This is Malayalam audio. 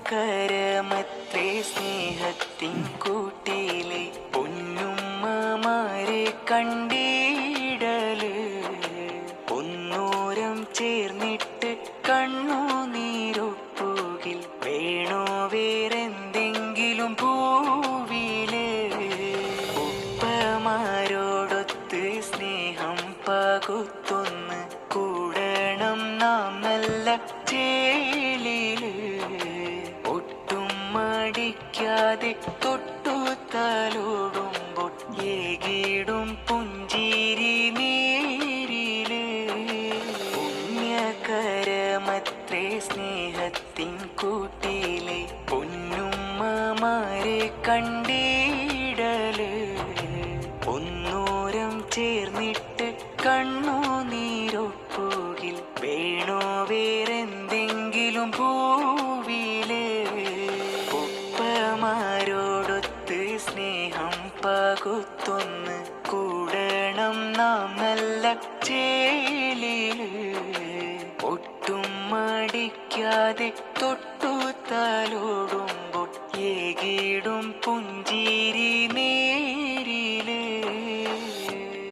കരമത്രേ സ്നേഹത്തിൻ കൂട്ടിലെ പൊന്നുമ്മമാരെ കണ്ടിടല് ഒന്നൂരം ചേർന്നിട്ട് കണ്ണു നീരൊപ്പുകിൽ വേണോ വേറെന്തെങ്കിലും പൂവില് ഉപ്പമാരോടൊത്ത് സ്നേഹം പകുത്തൊന്ന് കൂടണം നാം നല്ല ചേലില് ഒട്ടും മടിക്കാതെ തൊട്ടു തലോടുമ്പോൾ ഏകിടും പുഞ്ചിരി നേരില് പുണ്യകരമത്രേ സ്നേഹത്തിൻ കൂട്ടിലെ പൊന്നുമ്മമാരെ കണ്ടിടല് ഒന്നൂരം ചേർന്നിട്ട് കണ്ണു നീരൊപ്പുകിൽ വേണോ വേറെന്തെങ്കിലും പൂവില് ഉപ്പമാരോടൊത്ത് സ്നേഹം പകുത്തൊന്ന് കൂടണം നാം നല്ല ചേലില് ഒട്ടും മടിക്കാതെ തൊട്ടു തലോടുമ്പോൾ ഏകിടും പുഞ്ചിരി